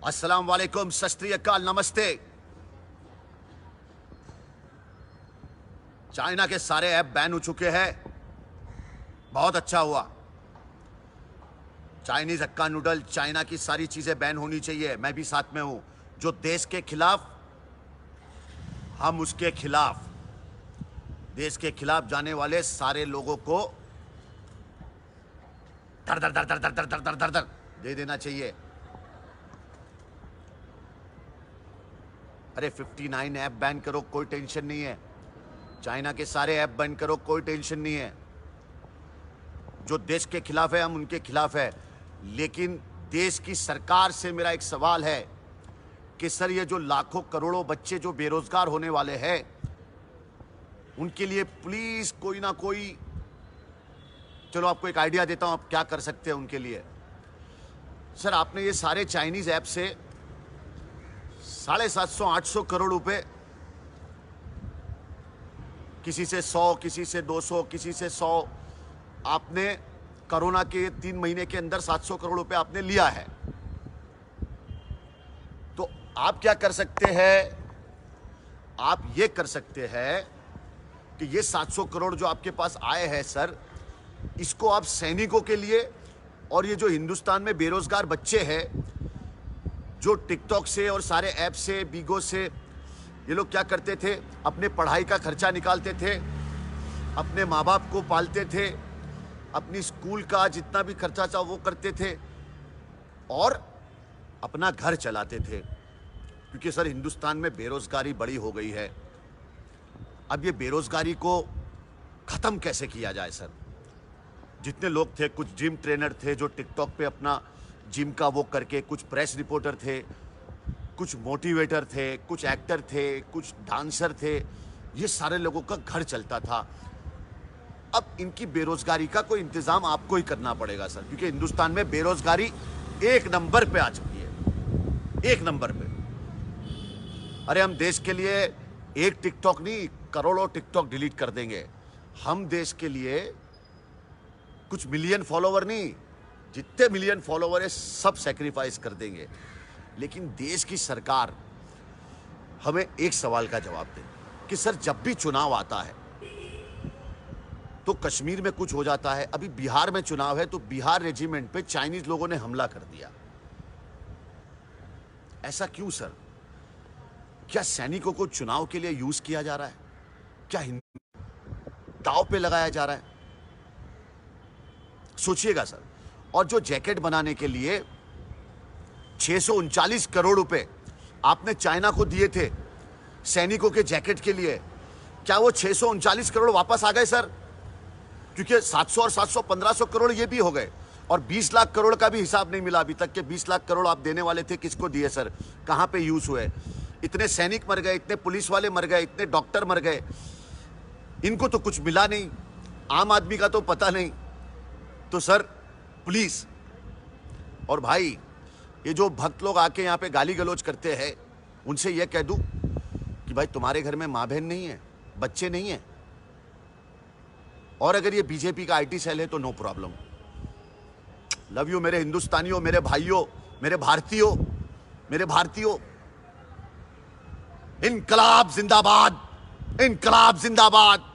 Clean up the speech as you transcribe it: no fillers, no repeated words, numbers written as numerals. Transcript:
अस्सलाम वालेकुम, सत श्री अकाल, नमस्ते। चाइना के सारे ऐप बैन हो चुके हैं। बहुत अच्छा हुआ। चाइनीज हक्का नूडल, चाइना की सारी चीजें बैन होनी चाहिए। मैं भी साथ में हूं। जो देश के खिलाफ, हम उसके खिलाफ। देश के खिलाफ जाने वाले सारे लोगों को धर धर धर धर धर धर धर धर धर धर दे देना चाहिए। अरे 59 ऐप बैन करो, कोई टेंशन नहीं है। चाइना के सारे ऐप बैन करो, कोई टेंशन नहीं है। जो देश के खिलाफ है, हम उनके खिलाफ है। लेकिन देश की सरकार से मेरा एक सवाल है कि सर, ये जो लाखों करोड़ों बच्चे जो बेरोजगार होने वाले हैं, उनके लिए प्लीज कोई ना कोई, चलो आपको एक आइडिया देता हूं आप क्या कर सकते हैं उनके लिए। सर, आपने ये सारे चाइनीज ऐप से 750-800 करोड़ रुपए, किसी से 100, किसी से 200, किसी से 100, आपने कोरोना के 3 महीने के अंदर 700 करोड़ रुपए आपने लिया है। तो आप क्या कर सकते हैं? आप ये कर सकते हैं कि ये 700 करोड़ जो आपके पास आए हैं सर, इसको आप सैनिकों के लिए, और ये जो हिंदुस्तान में बेरोजगार बच्चे हैं जो टिकटॉक से और सारे ऐप से, बीगो से, ये लोग क्या करते थे, अपने पढ़ाई का खर्चा निकालते थे, अपने माँ बाप को पालते थे, अपनी स्कूल का जितना भी खर्चा था वो करते थे और अपना घर चलाते थे। क्योंकि सर, हिंदुस्तान में बेरोजगारी बड़ी हो गई है। अब ये बेरोजगारी को खत्म कैसे किया जाए सर? जितने लोग थे, कुछ जिम ट्रेनर थे जो टिकटॉक पे अपना जिम का वो करके, कुछ प्रेस रिपोर्टर थे, कुछ मोटिवेटर थे, कुछ एक्टर थे, कुछ डांसर थे, ये सारे लोगों का घर चलता था। अब इनकी बेरोजगारी का कोई इंतजाम आपको ही करना पड़ेगा सर, क्योंकि हिंदुस्तान में बेरोजगारी 1 नंबर पे आ चुकी है, 1 नंबर पे। अरे, हम देश के लिए एक टिकटॉक नहीं, करोड़ों टिकटॉक डिलीट कर देंगे। हम देश के लिए कुछ मिलियन फॉलोवर नहीं, जितने मिलियन फॉलोवर है सब सैक्रिफाइस कर देंगे। लेकिन देश की सरकार हमें एक सवाल का जवाब दे कि सर, जब भी चुनाव आता है तो कश्मीर में कुछ हो जाता है। अभी बिहार में चुनाव है तो बिहार रेजिमेंट पे चाइनीज लोगों ने हमला कर दिया। ऐसा क्यों सर? क्या सैनिकों को चुनाव के लिए यूज किया जा रहा है? क्या दांव पे लगाया जा रहा है? सोचिएगा सर। और जो जैकेट बनाने के लिए 639 करोड़ रुपए आपने चाइना को दिए थे सैनिकों के जैकेट के लिए, क्या वो 639 करोड़ वापस आ गए सर? क्योंकि 700 और 700 1500 करोड़ ये भी हो गए, और 20 लाख करोड़ का भी हिसाब नहीं मिला अभी तक के 20 लाख करोड़ आप देने वाले थे, किसको दिए सर? कहां पे यूज हुए? इतने सैनिक मर गए, इतने पुलिस वाले मर गए, इतने डॉक्टर मर गए, इनको तो कुछ मिला नहीं, आम आदमी का तो पता नहीं। तो सर प्लीज, और भाई ये जो भक्त लोग आके यहाँ पे गाली गलौज करते हैं, उनसे ये कह दूं कि भाई तुम्हारे घर में माँ बहन नहीं है, बच्चे नहीं है, और अगर ये बीजेपी का आईटी सेल है तो नो प्रॉब्लम। लव यू मेरे हिंदुस्तानियों, मेरे भाइयों, मेरे भारतीयों, मेरे भारतीयों। इनकलाब जिंदाबाद, इनकलाब जिंदाबाद।